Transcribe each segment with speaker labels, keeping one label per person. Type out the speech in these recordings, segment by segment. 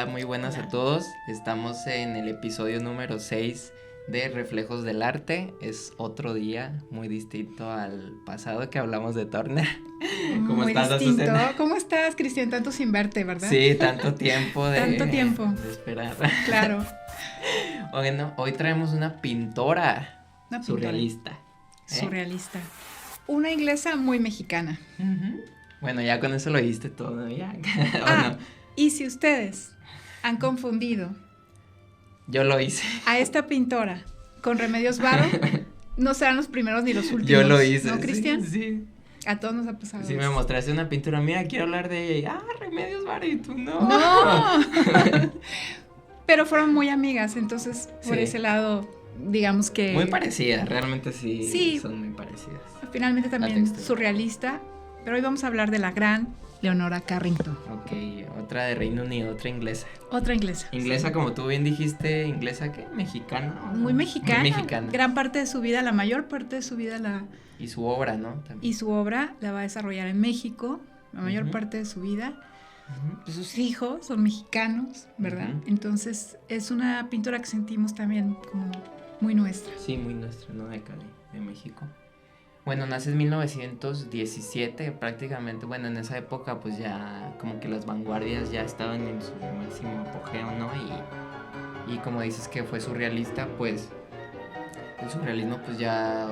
Speaker 1: Hola, muy buenas a todos. Estamos en el episodio número 6 de Reflejos del Arte. Es otro día muy distinto al pasado que hablamos de Turner.
Speaker 2: ¿Cómo estás, Azucena? ¿Cómo estás, Cristian? Tanto sin verte, ¿verdad?
Speaker 1: Sí, tanto tiempo de esperar.
Speaker 2: Claro.
Speaker 1: Bueno, hoy traemos una pintora surrealista.
Speaker 2: Surrealista. Una inglesa muy mexicana.
Speaker 1: Bueno, ya con eso lo dijiste todo, ¿ya?
Speaker 2: No? Y si ustedes han confundido...
Speaker 1: Yo lo hice.
Speaker 2: A esta pintora con Remedios Varo, no serán los primeros ni los últimos.
Speaker 1: Yo lo hice.
Speaker 2: ¿No, Cristian?
Speaker 1: Sí.
Speaker 2: A todos nos ha pasado.
Speaker 1: Sí, me mostraste una pintura, mira, quiero hablar de ella. Remedios Varo, y tú no.
Speaker 2: ¡No! Pero fueron muy amigas, entonces por ese lado, digamos que...
Speaker 1: Muy parecidas, realmente sí. Son muy parecidas.
Speaker 2: Finalmente también surrealista, pero hoy vamos a hablar de la gran Leonora Carrington.
Speaker 1: Ok, otra de Reino Unido, otra inglesa.
Speaker 2: Otra inglesa.
Speaker 1: Inglesa, sí. Como tú bien dijiste, ¿inglesa qué? ¿Mexicana?
Speaker 2: Muy mexicana. Muy mexicana. Gran parte de su vida, la mayor parte de su vida la...
Speaker 1: Y su obra, ¿no?
Speaker 2: También. Y su obra la va a desarrollar en México, la mayor parte de su vida. Sus hijos son mexicanos, ¿verdad? Entonces es una pintora que sentimos también como muy nuestra.
Speaker 1: Sí, muy nuestra, ¿no? De Cali, de México. Bueno, nace en 1917, prácticamente, bueno, en esa época pues ya como que las vanguardias ya estaban en su máximo apogeo, ¿no? Y como dices que fue surrealista, pues el surrealismo pues ya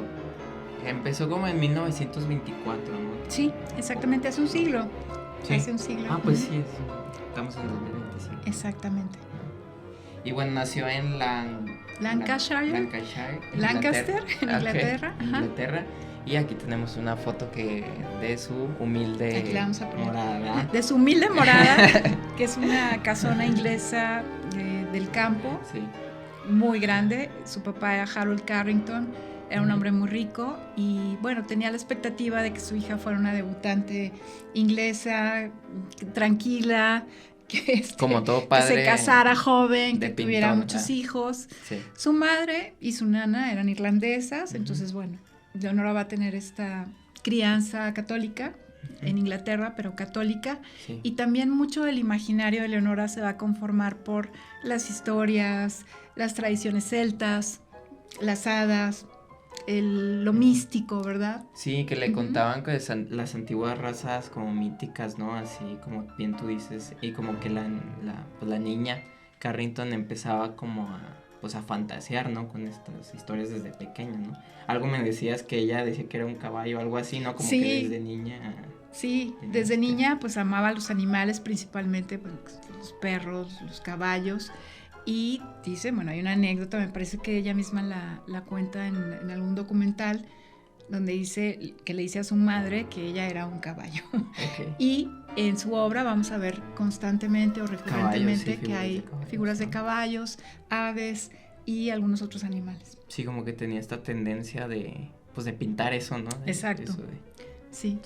Speaker 1: empezó como en 1924, ¿no?
Speaker 2: Sí, exactamente, hace un siglo.
Speaker 1: Sí.
Speaker 2: Hace un siglo.
Speaker 1: Pues sí, estamos en 2025.
Speaker 2: Exactamente.
Speaker 1: Y bueno, nació en
Speaker 2: Lancaster, en Inglaterra.
Speaker 1: Inglaterra. Y aquí tenemos una foto de su humilde
Speaker 2: aquí la vamos a poner.
Speaker 1: Morada.
Speaker 2: De su humilde morada, que es una casona inglesa del campo,
Speaker 1: sí.
Speaker 2: Muy grande. Su papá era Harold Carrington, era un hombre muy rico y bueno, tenía la expectativa de que su hija fuera una debutante inglesa, tranquila, que,
Speaker 1: como todo padre,
Speaker 2: que se casara joven, que tuviera muchos hijos.
Speaker 1: Sí.
Speaker 2: Su madre y su nana eran irlandesas, entonces bueno, Leonora va a tener esta crianza católica en Inglaterra, pero católica, y también mucho del imaginario de Leonora se va a conformar por las historias, las tradiciones celtas, las hadas, lo místico, ¿verdad?
Speaker 1: Sí, que le contaban que las antiguas razas como míticas, ¿no? Así como bien tú dices, y como que la niña Carrington empezaba como a fantasear, ¿no? Con estas historias desde pequeña, ¿no? Algo me decías que ella decía que era un caballo, algo así, ¿no? Como que desde niña...
Speaker 2: Sí, desde niña pues amaba a los animales, principalmente pues, los perros, los caballos. Y dice, bueno, hay una anécdota, me parece que ella misma la cuenta en algún documental, donde dice que le dice a su madre que ella era un caballo.
Speaker 1: Okay.
Speaker 2: Y en su obra vamos a ver constantemente o recurrentemente que hay figuras de caballos, aves y algunos otros animales.
Speaker 1: Sí, como que tenía esta tendencia de pintar eso, ¿no?
Speaker 2: Exacto. Sí.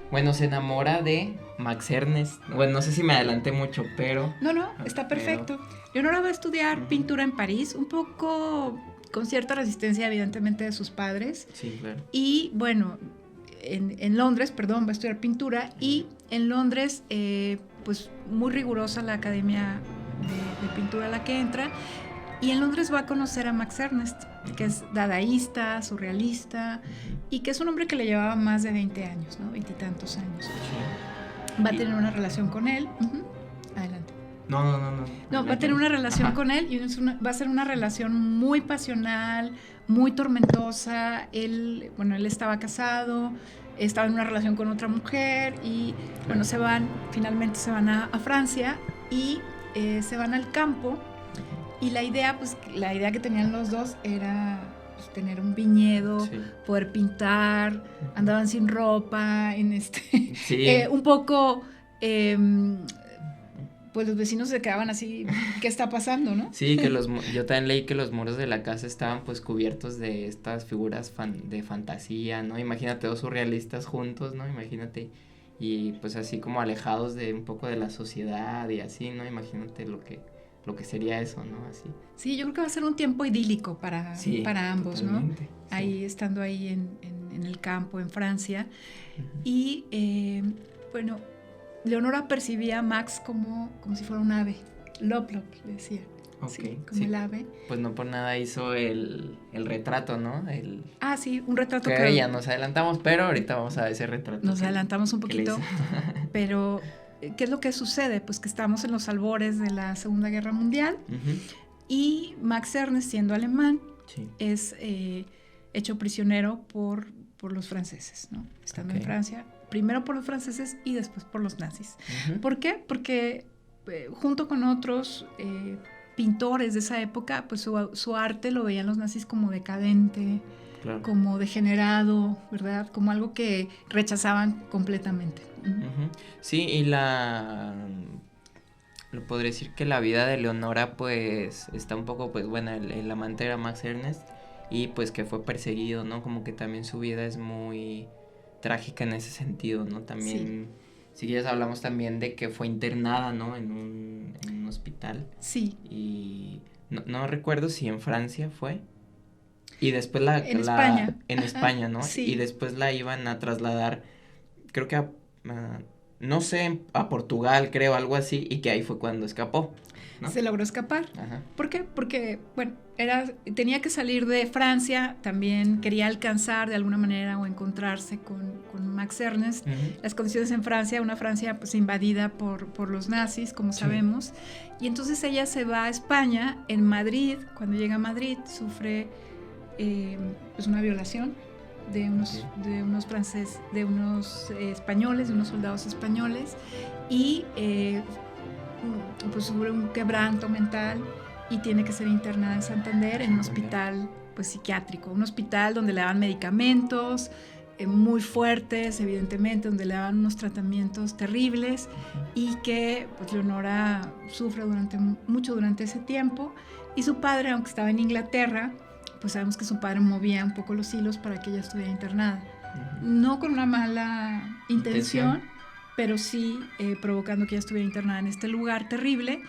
Speaker 1: Bueno, se enamora de Max Ernst. Bueno, no sé si me adelanté mucho, pero...
Speaker 2: No, está perfecto. Leonora va a estudiar pintura en París, un poco con cierta resistencia, evidentemente, de sus padres.
Speaker 1: Sí, claro.
Speaker 2: Y bueno, en Londres, va a estudiar pintura. Y en Londres, pues muy rigurosa la academia de pintura a la que entra. Y en Londres va a conocer a Max Ernst, que es dadaísta, surrealista, y que es un hombre que le llevaba más de 20 años, ¿no? 20 y tantos años.
Speaker 1: Sí.
Speaker 2: Va a tener una relación con él. Adelante.
Speaker 1: No,
Speaker 2: va a tener una relación con él y va a ser una relación muy pasional, muy tormentosa. Él estaba casado, estaba en una relación con otra mujer y bueno, finalmente se van a Francia y se van al campo. Y la idea que tenían los dos era pues, tener un viñedo, poder pintar, andaban sin ropa, un poco, pues los vecinos se quedaban así, ¿qué está pasando, no?
Speaker 1: Sí, que yo también leí que los muros de la casa estaban pues cubiertos de estas figuras de fantasía, ¿no? Imagínate dos surrealistas juntos, ¿no? Imagínate, y pues así como alejados de un poco de la sociedad y así, ¿no? Imagínate lo que sería eso, ¿no? Así.
Speaker 2: Sí, yo creo que va a ser un tiempo idílico para ambos, totalmente, ¿no? Sí. Ahí, estando ahí en el campo, en Francia. Y, bueno, Leonora percibía a Max como si fuera un ave. Lop, le decía.
Speaker 1: Ok,
Speaker 2: sí, como el ave.
Speaker 1: Pues no por nada hizo el retrato, ¿no?
Speaker 2: Sí, un retrato
Speaker 1: que ya nos adelantamos, pero ahorita vamos a ver ese retrato.
Speaker 2: Nos adelantamos un poquito, pero ¿qué es lo que sucede? Pues que estamos en los albores de la Segunda Guerra Mundial y Max Ernst, siendo alemán, es hecho prisionero por los franceses, ¿no? Estando en Francia, primero por los franceses y después por los nazis. ¿Por qué? Porque junto con otros pintores de esa época, pues su arte lo veían los nazis como decadente, claro, como degenerado, ¿verdad? Como algo que rechazaban completamente.
Speaker 1: Sí, y lo podría decir que la vida de Leonora pues está un poco, pues bueno, el amante era Max Ernst y pues que fue perseguido, ¿no? Como que también su vida es muy trágica en ese sentido, ¿no? También, si quieres hablamos también de que fue internada, ¿no? En un hospital.
Speaker 2: Sí.
Speaker 1: Y no recuerdo si en Francia fue. Y después
Speaker 2: en España.
Speaker 1: En España, ¿no?
Speaker 2: Sí.
Speaker 1: Y después la iban a trasladar, creo que no sé, a Portugal, creo, algo así, y que ahí fue cuando escapó, ¿no?
Speaker 2: Se logró escapar.
Speaker 1: Ajá.
Speaker 2: ¿Por qué? Porque, bueno, tenía que salir de Francia, también quería alcanzar de alguna manera o encontrarse con Max Ernst. Las condiciones en Francia, una Francia pues invadida por los nazis, como sabemos, y entonces ella se va a España. En Madrid, cuando llega a Madrid, sufre pues una violación de unos franceses, de unos españoles, de unos soldados españoles, y pues sufre un quebranto mental y tiene que ser internada en Santander en un hospital pues psiquiátrico, un hospital donde le daban medicamentos muy fuertes, evidentemente, donde le daban unos tratamientos terribles y que pues Leonora sufre mucho durante ese tiempo. Y su padre, aunque estaba en Inglaterra, pues sabemos que su padre movía un poco los hilos para que ella estuviera internada. No con una mala intención, pero sí provocando que ella estuviera internada en este lugar terrible.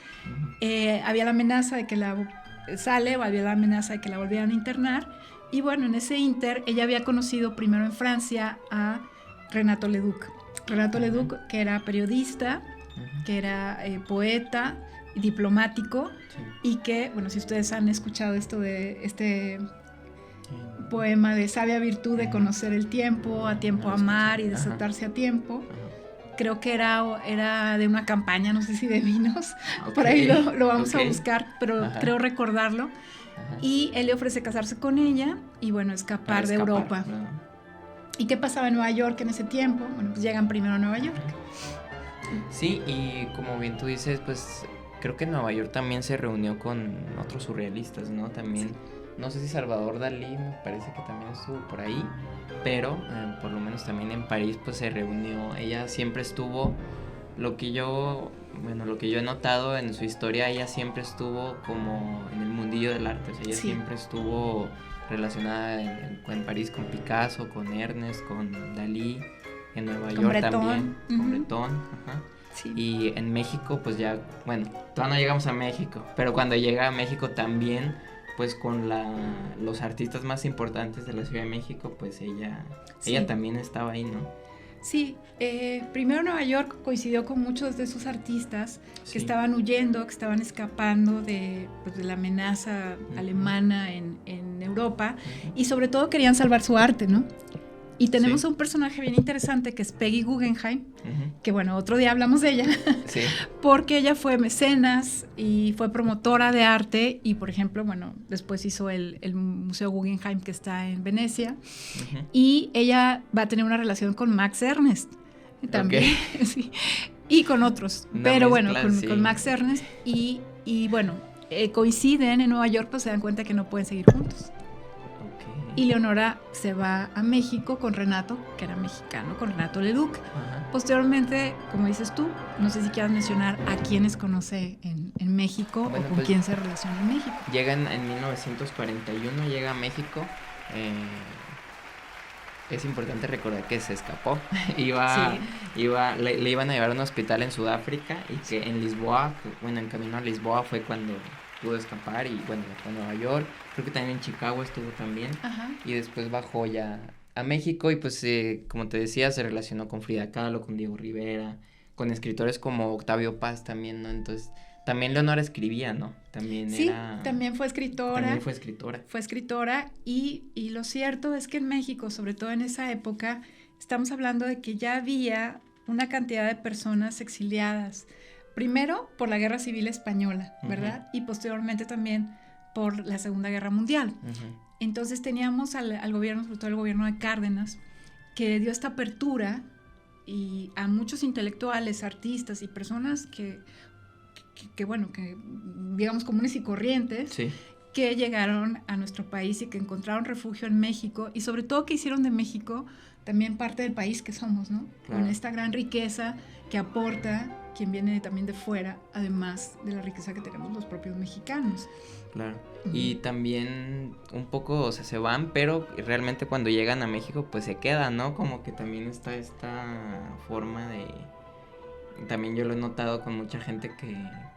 Speaker 2: Había la amenaza de que había la amenaza de que la volvieran a internar. Y bueno, en ese inter, ella había conocido primero en Francia a Renato Leduc. Renato Leduc, que era periodista, que era poeta, diplomático, y que, bueno, si ustedes han escuchado este poema de sabia virtud de conocer el tiempo, a tiempo amar y desatarse a tiempo, creo que era de una campaña, no sé si de vinos, por ahí lo vamos a buscar, pero creo recordarlo. Y él le ofrece casarse con ella y bueno, escapar de Europa. ¿Y qué pasaba en Nueva York en ese tiempo? Bueno, pues llegan primero a Nueva York.
Speaker 1: Sí, y como bien tú dices, pues creo que en Nueva York también se reunió con otros surrealistas, ¿no? También, no sé si Salvador Dalí, me parece que también estuvo por ahí, pero por lo menos también en París pues se reunió. Ella siempre estuvo, lo que yo he notado en su historia, ella siempre estuvo como en el mundillo del arte, o sea, ella siempre estuvo relacionada en París con Picasso, con Ernest, con Dalí, en Nueva York
Speaker 2: Breton.
Speaker 1: También, con Breton,
Speaker 2: Sí.
Speaker 1: Y en México pues ya, bueno, todavía no llegamos a México, pero cuando llega a México también, pues con los artistas más importantes de la Ciudad de México, pues ella también estaba ahí, ¿no?
Speaker 2: Sí, primero Nueva York coincidió con muchos de esos artistas que estaban huyendo, que estaban escapando de la amenaza alemana en Europa, y sobre todo querían salvar su arte, ¿no? Y tenemos a un personaje bien interesante que es Peggy Guggenheim, que bueno, otro día hablamos de ella, porque ella fue mecenas y fue promotora de arte y, por ejemplo, bueno, después hizo el Museo Guggenheim que está en Venecia, y ella va a tener una relación con Max Ernst también, y con otros, pero bueno, con Max Ernst, y bueno, coinciden en Nueva York, pues se dan cuenta que no pueden seguir juntos. Y Leonora se va a México con Renato, que era mexicano, con Renato Leduc. Posteriormente, como dices tú, no sé si quieras mencionar a quienes conoce en México, o con quién se relaciona en México.
Speaker 1: Llegan en 1941, llega a México. Es importante recordar que se escapó. Le iban a llevar a un hospital en Sudáfrica y que en Lisboa, en camino a Lisboa fue cuando pudo escapar y bueno, fue a Nueva York, creo que también en Chicago estuvo también, y después bajó ya a México y pues como te decía, se relacionó con Frida Kahlo, con Diego Rivera, con escritores como Octavio Paz también, ¿no? Entonces, también Leonora escribía, ¿no? También
Speaker 2: Sí,
Speaker 1: era...
Speaker 2: también fue escritora.
Speaker 1: También fue escritora.
Speaker 2: Fue escritora y lo cierto es que en México, sobre todo en esa época, estamos hablando de que ya había una cantidad de personas exiliadas. Primero por la Guerra Civil Española, ¿verdad? Y posteriormente también por la Segunda Guerra Mundial. Entonces teníamos al gobierno, sobre todo el gobierno de Cárdenas, que dio esta apertura y a muchos intelectuales, artistas y personas que bueno, que digamos comunes y corrientes,
Speaker 1: sí,
Speaker 2: que llegaron a nuestro país y que encontraron refugio en México y sobre todo que hicieron de México también parte del país que somos, ¿no?
Speaker 1: Claro.
Speaker 2: Con esta gran riqueza que aporta quien viene también de fuera, además de la riqueza que tenemos los propios mexicanos.
Speaker 1: Claro. Y también un poco, o sea, se van, pero realmente cuando llegan a México, pues se quedan, ¿no? Como que también está esta forma de... También yo lo he notado con mucha gente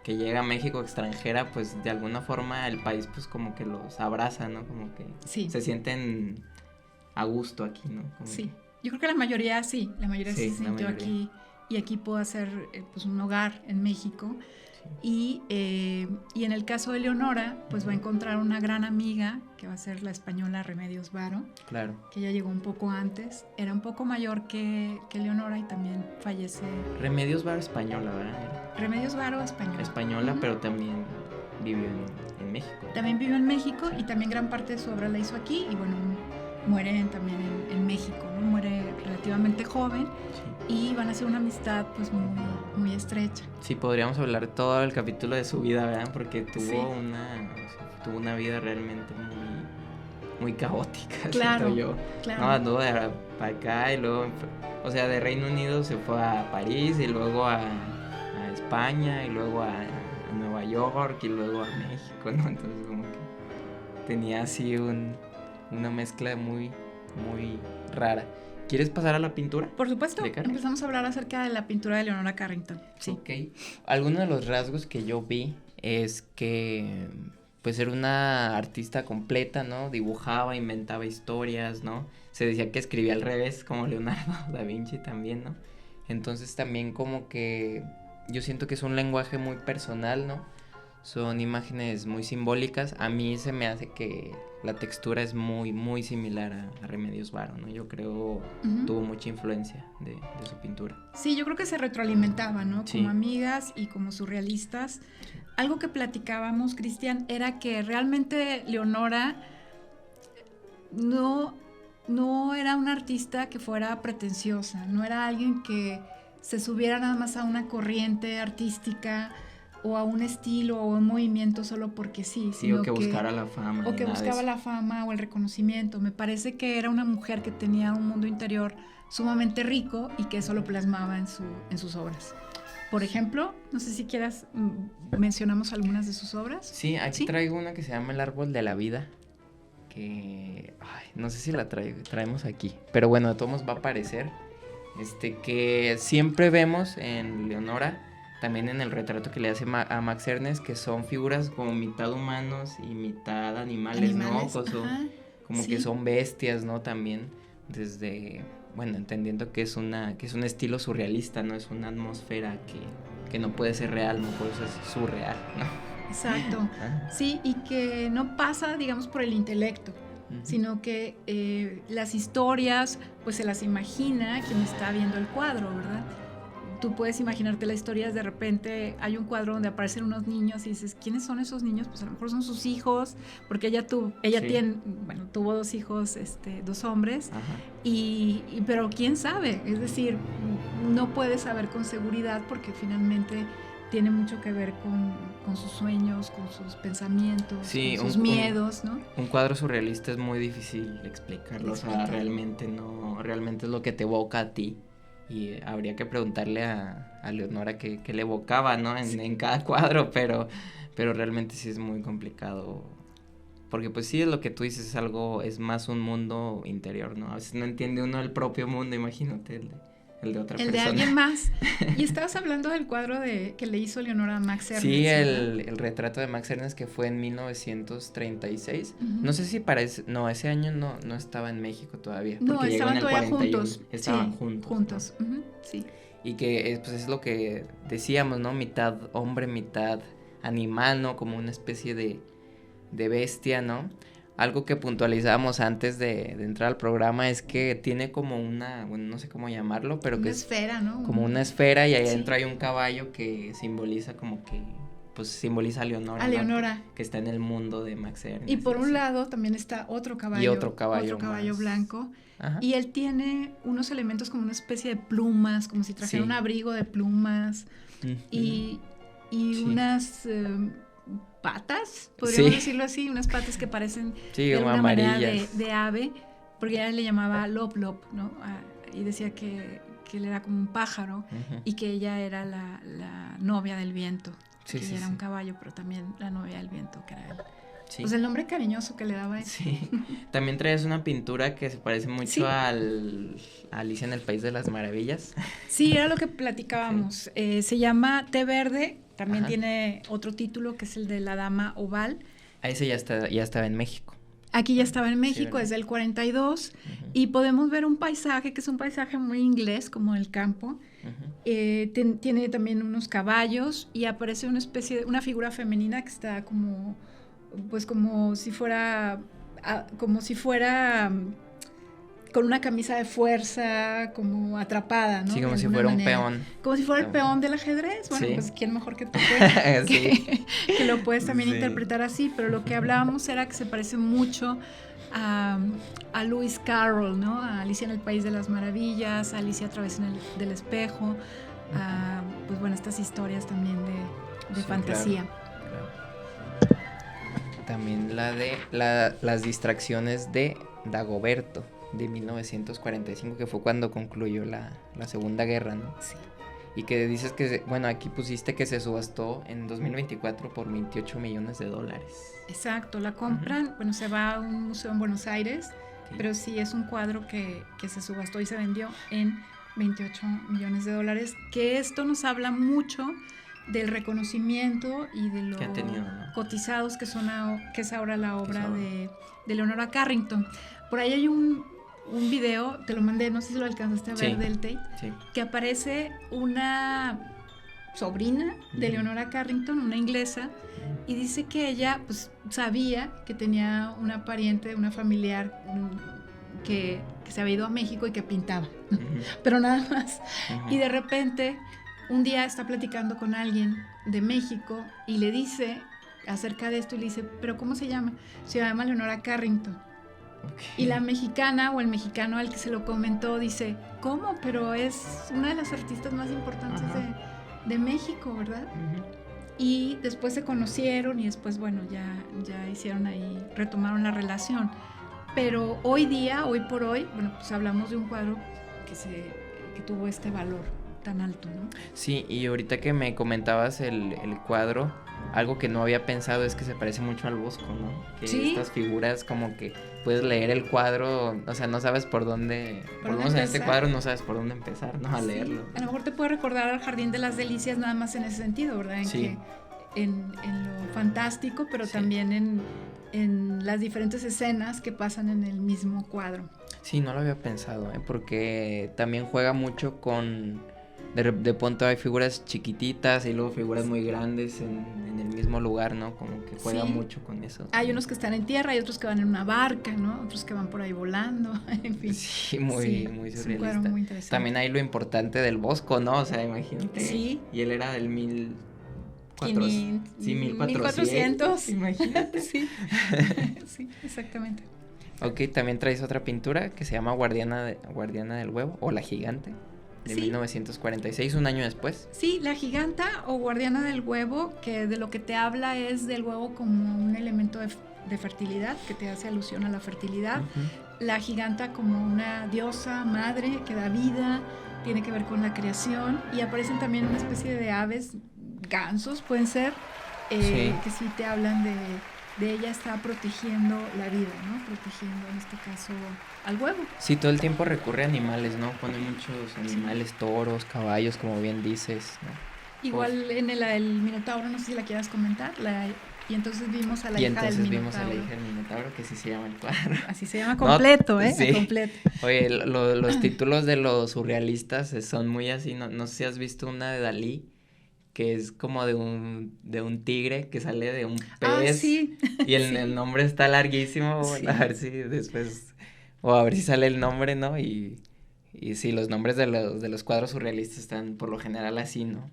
Speaker 1: que llega a México extranjera, pues de alguna forma el país pues como que los abraza, ¿no? Como que
Speaker 2: sí,
Speaker 1: se sienten a gusto aquí, ¿no? Como
Speaker 2: sí,
Speaker 1: que...
Speaker 2: yo creo que la mayoría sí se sintió aquí y aquí pudo hacer pues un hogar en México. Sí. Y en el caso de Leonora, pues va a encontrar una gran amiga que va a ser la española Remedios Varo.
Speaker 1: Claro.
Speaker 2: Que ella llegó un poco antes, era un poco mayor que Leonora y también fallece.
Speaker 1: Remedios Varo española, ¿verdad?
Speaker 2: Remedios Varo española.
Speaker 1: Española, pero también vivió en México.
Speaker 2: También vivió en México, sí. Y también gran parte de su obra la hizo aquí y bueno, muere también en México, ¿no? Muere relativamente joven. Sí. Y van a ser una amistad pues muy estrecha.
Speaker 1: Sí, podríamos hablar todo el capítulo de su vida, ¿verdad? Porque tuvo,
Speaker 2: sí.
Speaker 1: tuvo una vida realmente muy caótica,
Speaker 2: claro,
Speaker 1: siento yo.
Speaker 2: Claro.
Speaker 1: No, anduvo para acá y luego, o sea, de Reino Unido se fue a París y luego a España y luego a Nueva York y luego a México, ¿no? Entonces como que tenía así una mezcla muy rara. ¿Quieres pasar a la pintura?
Speaker 2: Por supuesto, empezamos a hablar acerca de la pintura de Leonora Carrington. Sí.
Speaker 1: Ok. Algunos de los rasgos que yo vi es que pues era una artista completa, ¿no? Dibujaba, inventaba historias, ¿no? Se decía que escribía al revés, como Leonardo da Vinci también, ¿no? Entonces también como que yo siento que es un lenguaje muy personal, ¿no? Son imágenes muy simbólicas. A mí se me hace que la textura es muy similar a Remedios Varo, ¿no? Yo creo tuvo mucha influencia de su pintura.
Speaker 2: Sí, yo creo que se retroalimentaban, ¿no?
Speaker 1: Sí.
Speaker 2: Como amigas y como surrealistas. Sí. Algo que platicábamos, Cristian, era que realmente Leonora no era una artista que fuera pretenciosa, no era alguien que se subiera nada más a una corriente artística o a un estilo o a un movimiento solo porque sí,
Speaker 1: sino o que buscara la fama.
Speaker 2: O que buscaba la fama o el reconocimiento. Me parece que era una mujer que tenía un mundo interior sumamente rico y que eso lo plasmaba en sus obras. Por ejemplo, no sé si quieras, mencionamos algunas de sus obras.
Speaker 1: Sí, aquí traigo una que se llama El Árbol de la Vida, que no sé si la traemos aquí, pero bueno, de todos modos va a aparecer, que siempre vemos en Leonora, también en el retrato que le hace a Max Ernst, que son figuras como mitad humanos y mitad animales, ¿no? Como que son bestias, ¿no? También desde, bueno, entendiendo que es un estilo surrealista, ¿no? Es una atmósfera que no puede ser real, no puede ser surreal, ¿no?
Speaker 2: Exacto. Sí, y que no pasa, digamos, por el intelecto, sino que las historias, pues se las imagina quien está viendo el cuadro, ¿verdad? Tú puedes imaginarte las historias, de repente hay un cuadro donde aparecen unos niños y dices, ¿quiénes son esos niños? Pues a lo mejor son sus hijos, porque ella tuvo 2 hijos, 2 hombres, pero quién sabe, es decir, no puedes saber con seguridad porque finalmente tiene mucho que ver con sus sueños, con sus pensamientos, con sus miedos, ¿no?
Speaker 1: Un cuadro surrealista es muy difícil explicarlo, o sea, realmente es lo que te evoca a ti. Y habría que preguntarle a Leonora qué le evocaba, ¿no? En cada cuadro, pero realmente sí es muy complicado. Porque pues sí, es lo que tú dices, es más un mundo interior, ¿no? A veces no entiende uno el propio mundo, imagínate el de otra persona.
Speaker 2: El de alguien más. Y estabas hablando del cuadro que le hizo Leonora a Max Ernst.
Speaker 1: Sí, el retrato de Max Ernst que fue en 1936. No sé si ese año no estaba en México todavía.
Speaker 2: No, estaban todavía juntos.
Speaker 1: Estaban juntos.
Speaker 2: Sí.
Speaker 1: Y que pues es lo que decíamos, ¿no? Mitad hombre, mitad animal, ¿no? Como una especie de bestia, ¿no? Algo que puntualizábamos antes de entrar al programa es que tiene como una, bueno, no sé cómo llamarlo, pero
Speaker 2: una
Speaker 1: que
Speaker 2: esfera, ¿no?
Speaker 1: como una esfera y ahí
Speaker 2: Sí.
Speaker 1: adentro hay un caballo que simboliza como que, pues simboliza a Leonora.
Speaker 2: A Leonora.
Speaker 1: ¿No? Que está en el mundo de Max Ernst.
Speaker 2: Y por un lado también está otro caballo.
Speaker 1: Y otro caballo más.
Speaker 2: Blanco.
Speaker 1: Ajá.
Speaker 2: Y él tiene unos elementos como una especie de plumas, como si trajera un abrigo de plumas. Uh-huh. Y unas patas, podríamos decirlo así, unas patas que parecen de alguna manera de ave, porque ella le llamaba Lop Lop, ¿no? Y decía que él era como un pájaro, uh-huh, y que ella era la novia del viento, que ella era un caballo, pero también la novia del viento, que era él. Sí. Pues el nombre cariñoso que le daba él.
Speaker 1: Sí. También traes una pintura que se parece mucho a Alicia en el País de las Maravillas.
Speaker 2: Sí, era lo que platicábamos. Sí. Se llama Té Verde. También tiene otro título que es el de La Dama Oval.
Speaker 1: Ese ya estaba en México.
Speaker 2: Aquí ya estaba en México, sí, desde el 42. Uh-huh. Y podemos ver un paisaje que es un paisaje muy inglés, como el campo. Uh-huh. Tiene también unos caballos y aparece una figura femenina que está como si fuera con una camisa de fuerza, como atrapada, ¿no?
Speaker 1: Sí, como si fuera un peón.
Speaker 2: Como si fuera el peón del ajedrez. Bueno, sí, pues quién mejor que tú que lo puedes también interpretar así, pero lo que hablábamos era que se parece mucho a Lewis Carroll, ¿no? A Alicia en el País de las Maravillas, a Alicia a través del espejo, pues bueno, estas historias también de fantasía.
Speaker 1: Claro. También las distracciones de Dagoberto, de 1945, que fue cuando concluyó la Segunda Guerra, ¿no?
Speaker 2: Sí.
Speaker 1: Y que dices que, bueno, aquí pusiste que se subastó en 2024 por $28 millones.
Speaker 2: Exacto, la compran, uh-huh, bueno, se va a un museo en Buenos Aires, sí, pero sí es un cuadro que se subastó y se vendió en $28 millones, que esto nos habla mucho del reconocimiento y de lo cotizados que es ahora la obra de Leonora Carrington. Por ahí hay un video, te lo mandé, no sé si lo alcanzaste a ver, del Tate, que aparece una sobrina de Leonora Carrington, una inglesa, y dice que ella pues sabía que tenía una pariente, una familiar que se había ido a México y que pintaba, ¿no? Pero nada más. Y de repente un día está platicando con alguien de México y le dice acerca de esto y le dice, ¿pero cómo se llama? Se llama Leonora Carrington. Okay. Y la mexicana o el mexicano al que se lo comentó dice, ¿cómo? Pero es una de las artistas más importantes de México, ¿verdad? Uh-huh. Y después se conocieron y después, bueno, ya hicieron ahí, retomaron la relación. Pero hoy por hoy, bueno, pues hablamos de un cuadro que tuvo este valor tan alto, ¿no?
Speaker 1: Sí, y ahorita que me comentabas el cuadro, algo que no había pensado es que se parece mucho al Bosco, ¿no? Que estas figuras como que puedes leer el cuadro, o sea, no sabes por dónde en este cuadro no sabes por dónde empezar, ¿no? A leerlo.
Speaker 2: A lo mejor te puede recordar al Jardín de las Delicias nada más en ese sentido, ¿verdad? En lo fantástico, pero también en las diferentes escenas que pasan en el mismo cuadro.
Speaker 1: Sí, no lo había pensado, porque también juega mucho con... De pronto hay figuras chiquititas y luego figuras muy grandes en el mismo lugar, ¿no? Como que juega mucho con eso.
Speaker 2: Hay unos que están en tierra, hay otros que van en una barca, ¿no? Otros que van por ahí volando, en fin.
Speaker 1: Sí, muy surrealista.
Speaker 2: Es un cuadro muy interesante.
Speaker 1: También hay lo importante del Bosco, ¿no? O sea, imagínate.
Speaker 2: Sí.
Speaker 1: Y él era del
Speaker 2: 1400.
Speaker 1: Imagínate.
Speaker 2: Sí, exactamente.
Speaker 1: Ok, también traes otra pintura que se llama Guardiana del Huevo, o La Gigante, de 1946, un año después.
Speaker 2: Sí, La Giganta o Guardiana del Huevo, que de lo que te habla es del huevo como un elemento de fertilidad, que te hace alusión a la fertilidad. Uh-huh. La Giganta como una diosa madre que da vida, tiene que ver con la creación, y aparecen también una especie de aves, gansos pueden ser, que sí te hablan de ella, está protegiendo la vida, ¿no? Protegiendo en este caso al huevo.
Speaker 1: Sí, todo el tiempo recurre a animales, ¿no? Pone muchos animales, toros, caballos, como bien dices, ¿no?
Speaker 2: Igual en el Minotauro, no sé si la quieras comentar, la Y entonces vimos a la
Speaker 1: Y
Speaker 2: hija del
Speaker 1: entonces
Speaker 2: Minotauro.
Speaker 1: vimos a la hija del Minotauro, que sí se llama el cuadro.
Speaker 2: Así se llama completo,
Speaker 1: No,
Speaker 2: ¿eh?
Speaker 1: sí.
Speaker 2: Completo.
Speaker 1: Oye, los títulos de los surrealistas son muy así, no sé si has visto una de Dalí, que es como de un tigre que sale de un pez.
Speaker 2: Sí.
Speaker 1: Y
Speaker 2: Sí.
Speaker 1: el nombre está larguísimo, bueno,
Speaker 2: Sí.
Speaker 1: a ver si después, o a ver si sale el nombre, ¿no? Y sí, los nombres de los cuadros surrealistas están por lo general así, ¿no?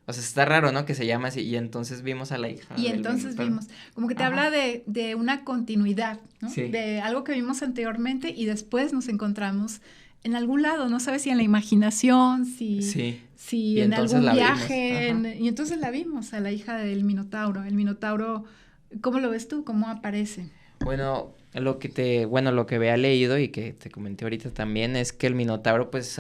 Speaker 1: O sea, está raro, ¿no? Que se llama así, y entonces vimos a la hija.
Speaker 2: Y entonces vimos, como que te
Speaker 1: Ajá.
Speaker 2: habla de una continuidad, ¿no?
Speaker 1: Sí.
Speaker 2: De algo que vimos anteriormente y después nos encontramos en algún lado, no sabes si en la imaginación, si
Speaker 1: Y
Speaker 2: en algún viaje,
Speaker 1: y
Speaker 2: entonces la vimos a la hija del Minotauro. El Minotauro, ¿cómo lo ves tú? ¿Cómo aparece?
Speaker 1: Bueno, lo que había leído y que te comenté ahorita también es que el Minotauro pues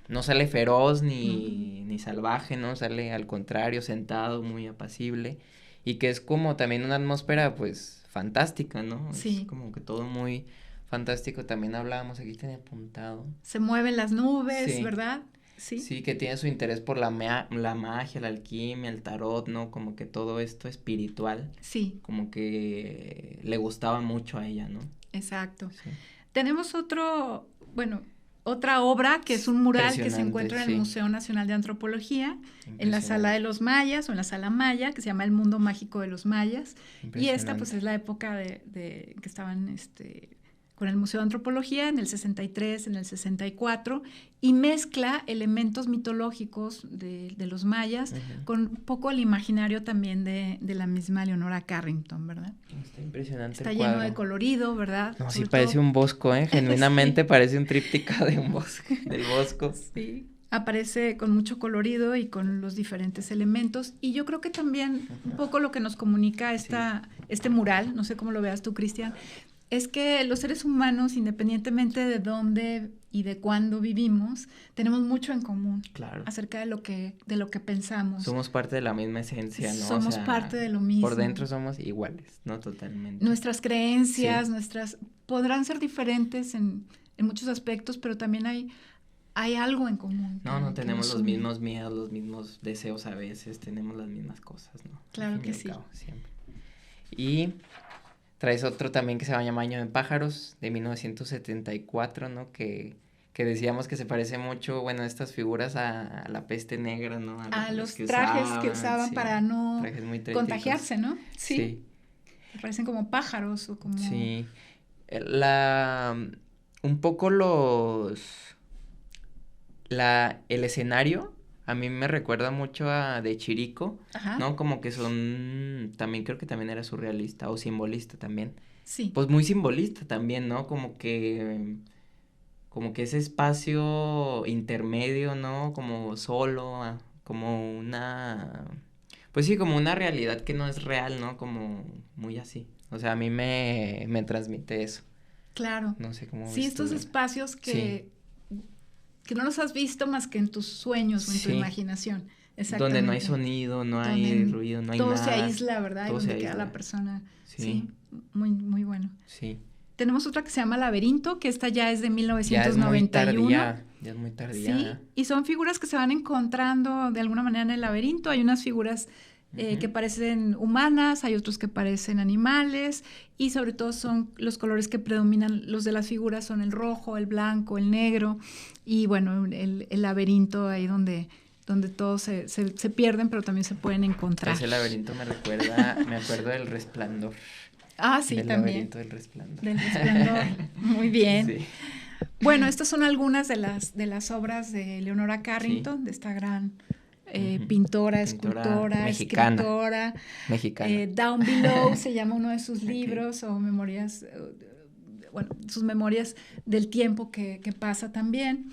Speaker 1: no sale feroz ni salvaje, ¿no? Sale al contrario, sentado, muy apacible, y que es como también una atmósfera pues fantástica, ¿no?
Speaker 2: Sí.
Speaker 1: Es como que todo muy fantástico. También hablábamos, aquí tenía apuntado.
Speaker 2: Se mueven las nubes,
Speaker 1: Sí.
Speaker 2: ¿verdad? Sí.
Speaker 1: Sí, que tiene su interés por la magia, la alquimia, el tarot, ¿no? Como que todo esto espiritual.
Speaker 2: Sí.
Speaker 1: Como que le gustaba mucho a ella, ¿no?
Speaker 2: Exacto.
Speaker 1: Sí.
Speaker 2: Tenemos otra obra que es un mural que se encuentra en el
Speaker 1: sí.
Speaker 2: Museo Nacional de Antropología, en la Sala de los Mayas o en la Sala Maya, que se llama El Mundo Mágico de los Mayas. Y esta pues es la época de que estaban con el Museo de Antropología en el 63, en el 64, y mezcla elementos mitológicos de los mayas con un poco el imaginario también de la misma Leonora Carrington, ¿verdad?
Speaker 1: Está impresionante.
Speaker 2: Está lleno de colorido, ¿verdad?
Speaker 1: No, sí parece un bosco, genuinamente sí. Parece un tríptico de un bosque, del bosco.
Speaker 2: Sí, aparece con mucho colorido y con los diferentes elementos, y yo creo que también un poco lo que nos comunica este mural, no sé cómo lo veas tú, Cristian, es que los seres humanos, independientemente de dónde y de cuándo vivimos, tenemos mucho en común.
Speaker 1: Claro.
Speaker 2: Acerca de lo que pensamos.
Speaker 1: Somos parte de la misma esencia, ¿no?
Speaker 2: Somos parte de lo mismo.
Speaker 1: Por dentro somos iguales, ¿no? Totalmente.
Speaker 2: Nuestras creencias, podrán ser diferentes en muchos aspectos, pero también hay algo en común.
Speaker 1: No tenemos los mismos miedos, los mismos deseos a veces, tenemos las mismas cosas, ¿no?
Speaker 2: Claro que sí.
Speaker 1: Siempre. Y traes otro también que se llama Año de Pájaros, de 1974, ¿no? Que decíamos que se parece mucho, estas figuras a la peste negra, ¿no?
Speaker 2: A los trajes que usaban para no contagiarse, ¿no?
Speaker 1: Sí.
Speaker 2: Parecen como pájaros o como...
Speaker 1: Sí. Un poco el escenario a mí me recuerda mucho a de Chirico,
Speaker 2: Ajá.
Speaker 1: ¿no? Como que también creo que también era surrealista o simbolista también.
Speaker 2: Sí.
Speaker 1: Pues muy simbolista también, ¿no? Como que ese espacio intermedio, ¿no? Como solo, como pues sí, como una realidad que no es real, ¿no? Como muy así. O sea, a mí me transmite eso.
Speaker 2: Claro.
Speaker 1: No sé cómo.
Speaker 2: Sí, estos espacios que no los has visto más que en tus sueños o en tu imaginación. Exactamente.
Speaker 1: Donde no hay sonido, no hay ruido, no hay nada.
Speaker 2: Todo se aísla, ¿verdad? Todo y donde queda la persona. Sí. Muy, muy bueno.
Speaker 1: Sí.
Speaker 2: Tenemos otra que se llama Laberinto, que esta ya es de 1991.
Speaker 1: Ya es muy tardía.
Speaker 2: Sí, y son figuras que se van encontrando de alguna manera en el laberinto. Hay unas figuras que parecen humanas, hay otros que parecen animales, y sobre todo son los colores que predominan, los de las figuras son el rojo, el blanco, el negro, y bueno, el laberinto ahí donde todos se pierden, pero también se pueden encontrar.
Speaker 1: Ese laberinto me acuerdo del Resplandor.
Speaker 2: Ah, sí,
Speaker 1: del
Speaker 2: también.
Speaker 1: Laberinto del Resplandor.
Speaker 2: Del Resplandor, muy bien.
Speaker 1: Sí.
Speaker 2: Bueno, estas son algunas de las obras de Leonora Carrington, de esta gran pintora, escultora,
Speaker 1: mexicana,
Speaker 2: escritora.
Speaker 1: Mexicana.
Speaker 2: Down Below se llama uno de sus libros, o memorias, sus memorias del tiempo que pasa también.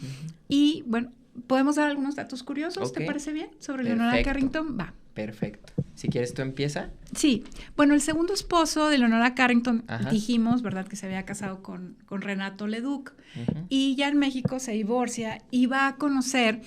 Speaker 2: Y bueno, podemos dar algunos datos curiosos, ¿te parece bien? Sobre Leonora Carrington, va.
Speaker 1: Perfecto. Si quieres, tú empieza.
Speaker 2: Sí. Bueno, el segundo esposo de Leonora Carrington, dijimos, ¿verdad?, que se había casado con Renato Leduc. Y ya en México se divorcia y va a conocer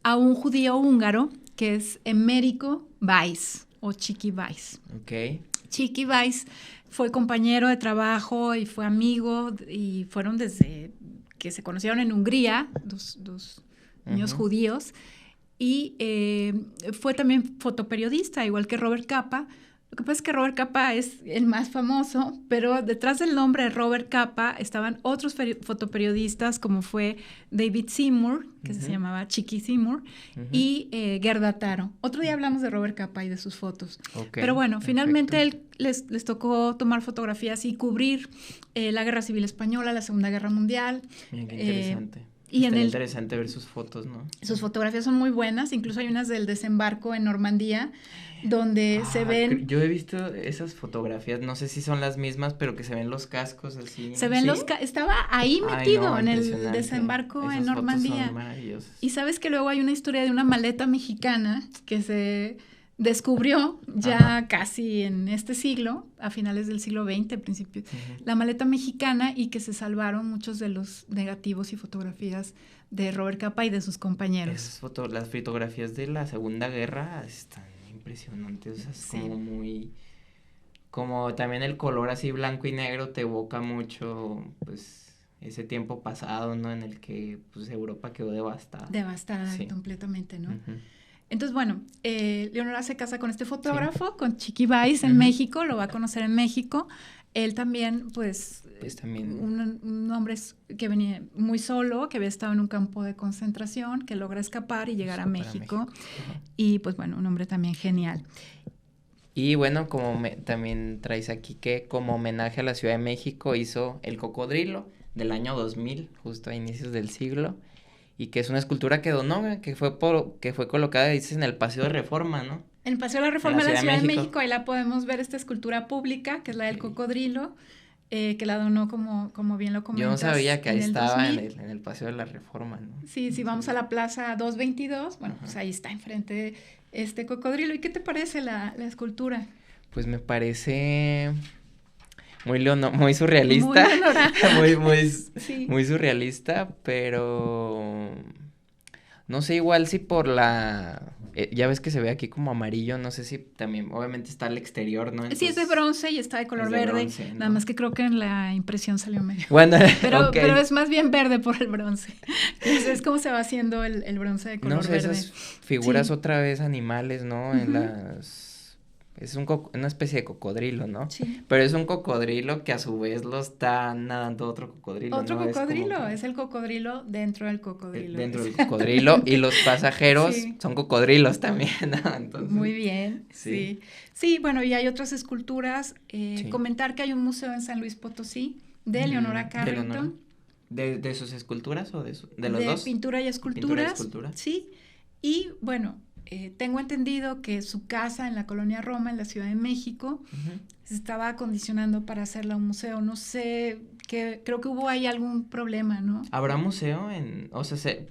Speaker 2: a un judío húngaro que es Emérico Weiss, o Chiqui Weiss.
Speaker 1: Ok.
Speaker 2: Chiqui Weiss fue compañero de trabajo y fue amigo, y fueron desde que se conocieron en Hungría, dos niños judíos. Y fue también fotoperiodista, igual que Robert Capa. Lo que pasa es que Robert Capa es el más famoso, pero detrás del nombre de Robert Capa estaban otros fotoperiodistas como fue David Seymour, que se llamaba Chiqui Seymour, y Gerda Taro. Otro día hablamos de Robert Capa y de sus fotos.
Speaker 1: Okay,
Speaker 2: pero bueno,
Speaker 1: perfecto.
Speaker 2: finalmente él les tocó tomar fotografías y cubrir la Guerra Civil Española, la Segunda Guerra Mundial.
Speaker 1: Mira, qué interesante.
Speaker 2: Y
Speaker 1: interesante ver sus fotos, ¿no?
Speaker 2: Sus fotografías son muy buenas, incluso hay unas del desembarco en Normandía, donde se ven...
Speaker 1: Yo he visto esas fotografías, no sé si son las mismas, pero que se ven los cascos así.
Speaker 2: Se ven
Speaker 1: ¿sí?
Speaker 2: Estaba ahí metido
Speaker 1: no,
Speaker 2: en el desembarco en Normandía. Y sabes que luego hay una historia de una maleta mexicana que se descubrió ya casi en este siglo, a finales del siglo XX, principios, la maleta mexicana, y que se salvaron muchos de los negativos y fotografías de Robert Capa y de sus compañeros.
Speaker 1: Las fotografías de la Segunda Guerra están impresionantes, o sea, es como muy... Como también el color así blanco y negro te evoca mucho, pues, ese tiempo pasado, ¿no? En el que, pues, Europa quedó devastada.
Speaker 2: Devastada, completamente, ¿no? Entonces, bueno, Leonora se casa con este fotógrafo, con Chiqui Bays en México, lo va a conocer en México. Él también, pues también... Un hombre que venía muy solo, que había estado en un campo de concentración, que logra escapar y llegar a México. Y, pues, bueno, un hombre también genial.
Speaker 1: Y, bueno, también traes aquí que como homenaje a la Ciudad de México hizo el cocodrilo del año 2000, justo a inicios del siglo. Y que es una escultura que donó, que fue colocada, dices, en el Paseo de Reforma, ¿no?
Speaker 2: En el Paseo de la Reforma de la Ciudad de México, ahí la podemos ver, esta escultura pública, que es la del cocodrilo, que la donó, como bien lo comentas.
Speaker 1: Yo no sabía que ahí estaba en el Paseo de la Reforma, ¿no?
Speaker 2: Sí, si vamos a la Plaza 222, bueno, pues ahí está enfrente este cocodrilo. ¿Y qué te parece la escultura?
Speaker 1: Pues me parece... muy surrealista. Muy surrealista, pero no sé, igual si por ya ves que se ve aquí como amarillo, no sé si también, obviamente está al exterior, ¿no? Entonces,
Speaker 2: sí, es de bronce y está de color verde, bronce, ¿no? Nada más que creo que en la impresión salió medio.
Speaker 1: Bueno,
Speaker 2: pero es más bien verde por el bronce. Entonces, es como se va haciendo el bronce de color verde.
Speaker 1: Esas figuras otra vez animales, ¿no? En es una especie de cocodrilo, ¿no?
Speaker 2: Sí.
Speaker 1: Pero es un cocodrilo que a su vez lo está nadando otro cocodrilo,
Speaker 2: Otro
Speaker 1: ¿no?
Speaker 2: cocodrilo, es el cocodrilo dentro del cocodrilo.
Speaker 1: Dentro del cocodrilo, y los pasajeros son cocodrilos también, ¿no? Entonces,
Speaker 2: muy bien, sí. Sí, bueno, y hay otras esculturas. Comentar que hay un museo en San Luis Potosí de Leonora Carrington.
Speaker 1: ¿De sus esculturas o de los dos?
Speaker 2: De pintura y esculturas. Sí, y bueno... tengo entendido que su casa en la colonia Roma, en la Ciudad de México, se estaba acondicionando para hacerla un museo. No sé, creo que hubo ahí algún problema, ¿no?
Speaker 1: ¿Habrá museo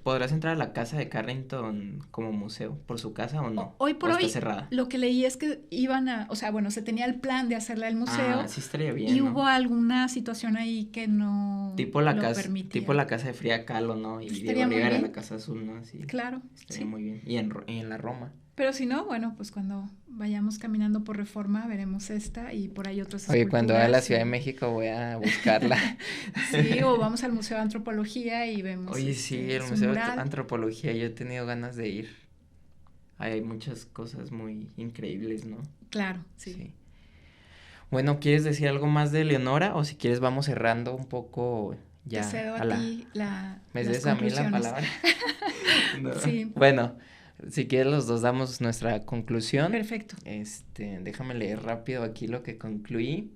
Speaker 1: podrás entrar a la casa de Carrington como museo por su casa o no?
Speaker 2: Hoy por hoy,
Speaker 1: está cerrada?
Speaker 2: Lo que leí es que se tenía el plan de hacerla el museo.
Speaker 1: Sí estaría bien,
Speaker 2: y
Speaker 1: ¿no?
Speaker 2: hubo alguna situación ahí que no permitía.
Speaker 1: Tipo la casa de Frida Kahlo, ¿no? Y Diego Rivera, la Casa Azul, ¿no? Así,
Speaker 2: claro.
Speaker 1: Estaría muy bien. Y en la Roma.
Speaker 2: Pero si no, bueno, pues cuando vayamos caminando por Reforma veremos esta y por ahí otras esculturas.
Speaker 1: Oye, cuando vaya a la Ciudad de México voy a buscarla.
Speaker 2: Sí, o vamos al Museo de Antropología y vemos.
Speaker 1: Oye, sí, el Museo de Antropología, yo he tenido ganas de ir. Hay muchas cosas muy increíbles, ¿no?
Speaker 2: Claro, sí.
Speaker 1: Bueno, ¿quieres decir algo más de Leonora? O si quieres vamos cerrando un poco ya.
Speaker 2: Te cedo a ti
Speaker 1: ¿Me cedes a mí la palabra?
Speaker 2: No. Sí.
Speaker 1: Bueno, si quieres los dos damos nuestra conclusión.
Speaker 2: Perfecto.
Speaker 1: Déjame leer rápido aquí lo que concluí.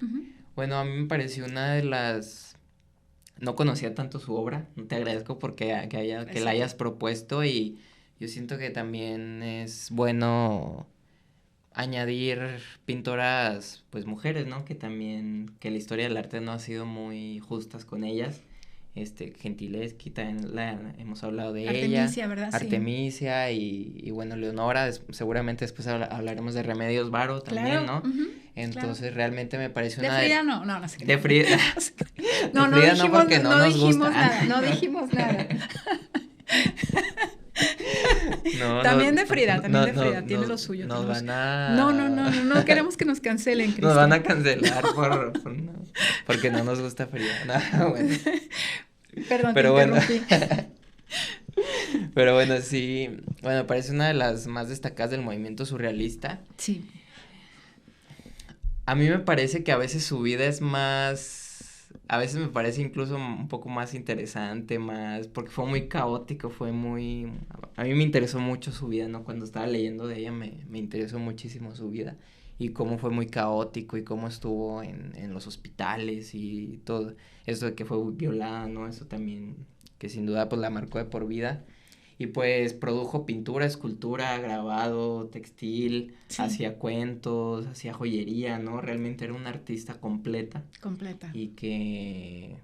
Speaker 1: Bueno, a mí me pareció una de las... No conocía tanto su obra, te agradezco porque que la hayas propuesto, y yo siento que también es bueno añadir pintoras, pues mujeres, ¿no? Que la historia del arte no ha sido muy justas con ellas. Gentileschi, también hemos hablado de
Speaker 2: Artemisia,
Speaker 1: ella.
Speaker 2: ¿verdad?
Speaker 1: Artemisia, sí. y bueno, Leonora, seguramente después hablaremos de Remedios Varo también,
Speaker 2: claro.
Speaker 1: ¿no? Entonces, realmente me parece una...
Speaker 2: De Frida no sé qué.
Speaker 1: De Frida.
Speaker 2: No dijimos,
Speaker 1: porque no nos
Speaker 2: dijimos
Speaker 1: gusta.
Speaker 2: Nada, no dijimos nada.
Speaker 1: No,
Speaker 2: también de Frida, tiene lo suyo.
Speaker 1: Nos van a...
Speaker 2: No queremos que nos cancelen, Cristian.
Speaker 1: Nos van a cancelar porque no nos gusta Frida. No, bueno.
Speaker 2: Perdón,
Speaker 1: pero
Speaker 2: te
Speaker 1: bueno.
Speaker 2: interrumpí.
Speaker 1: Pero bueno, sí, bueno, parece una de las más destacadas del movimiento surrealista.
Speaker 2: Sí.
Speaker 1: A mí me parece que a veces su vida es más, a veces me parece incluso un poco más interesante, más, porque fue muy caótico, a mí me interesó mucho su vida, ¿no? Cuando estaba leyendo de ella me interesó muchísimo su vida y cómo fue muy caótico y cómo estuvo en los hospitales y todo eso de que fue violada, ¿no? Eso también, que sin duda pues la marcó de por vida. Y pues produjo pintura, escultura, grabado, textil,
Speaker 2: Sí.
Speaker 1: hacía cuentos, hacía joyería, ¿no? Realmente era una artista completa.
Speaker 2: Completa.
Speaker 1: Y que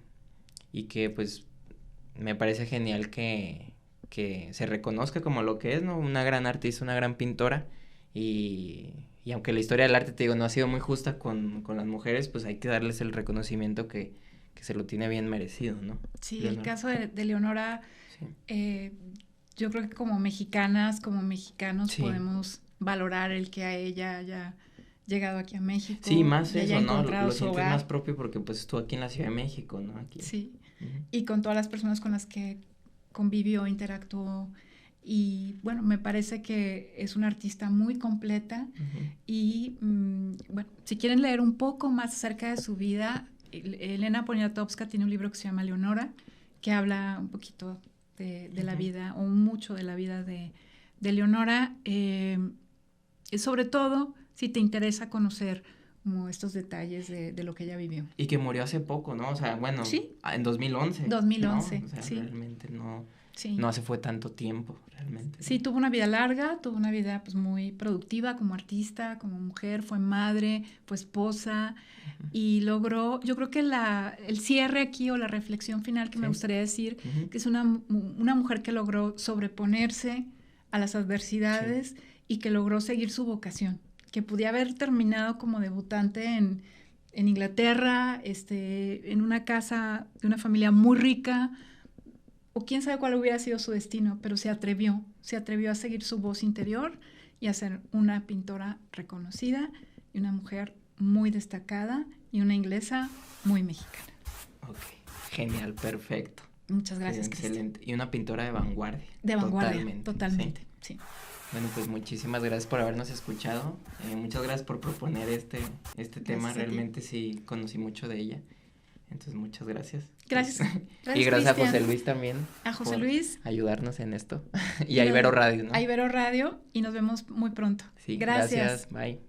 Speaker 1: pues me parece genial que se reconozca como lo que es, ¿no? Una gran artista, una gran pintora. Y aunque la historia del arte, te digo, no ha sido muy justa con las mujeres, pues hay que darles el reconocimiento que se lo tiene bien merecido, ¿no?
Speaker 2: Sí,
Speaker 1: Leonora.
Speaker 2: el caso de Leonora,
Speaker 1: Sí.
Speaker 2: yo creo que como mexicanas, como mexicanos,
Speaker 1: Sí.
Speaker 2: podemos valorar el que a ella haya llegado aquí a México.
Speaker 1: Sí, más
Speaker 2: y haya
Speaker 1: eso, ¿no?
Speaker 2: encontrado
Speaker 1: Lo
Speaker 2: su
Speaker 1: sientes
Speaker 2: hogar.
Speaker 1: más propio porque pues estuvo aquí en la Ciudad de México, ¿no? Aquí.
Speaker 2: Sí,
Speaker 1: Uh-huh.
Speaker 2: y con todas las personas con las que convivió, interactuó. Y bueno, me parece que es una artista muy completa.
Speaker 1: Uh-huh.
Speaker 2: Y bueno, si quieren leer un poco más acerca de su vida, Elena Poniatowska tiene un libro que se llama Leonora, que habla un poquito de la
Speaker 1: Uh-huh.
Speaker 2: vida, o mucho de la vida de Leonora, sobre todo si te interesa conocer como estos detalles de lo que ella vivió.
Speaker 1: Y que murió hace poco, ¿no? O sea, bueno,
Speaker 2: ¿Sí?
Speaker 1: En 2011.
Speaker 2: 2011,
Speaker 1: ¿no? O sea,
Speaker 2: sí.
Speaker 1: realmente
Speaker 2: Sí.
Speaker 1: no hace fue tanto tiempo, realmente.
Speaker 2: Sí, tuvo una vida larga, tuvo una vida pues muy productiva como artista, como mujer, fue madre, fue esposa. Uh-huh. Y logró, yo creo que el cierre aquí o la reflexión final que me gustaría decir, uh-huh, que es una mujer que logró sobreponerse a las adversidades, y que logró seguir su vocación, que podía haber terminado como debutante en Inglaterra, en una casa de una familia muy rica, o quién sabe cuál hubiera sido su destino, pero se atrevió a seguir su voz interior y a ser una pintora reconocida y una mujer muy destacada y una inglesa muy mexicana.
Speaker 1: Ok, genial, perfecto.
Speaker 2: Muchas gracias,
Speaker 1: excelente. Y una pintora de vanguardia.
Speaker 2: De vanguardia, totalmente. Sí.
Speaker 1: Bueno, pues muchísimas gracias por habernos escuchado. Muchas gracias por proponer este tema. Realmente sí conocí mucho de ella. Entonces, muchas gracias.
Speaker 2: Gracias.
Speaker 1: Y gracias a José Luis también.
Speaker 2: A José Luis.
Speaker 1: Ayudarnos en esto. Y a Ibero Radio, ¿no?
Speaker 2: A Ibero Radio, y nos vemos muy pronto.
Speaker 1: Sí, gracias. Bye.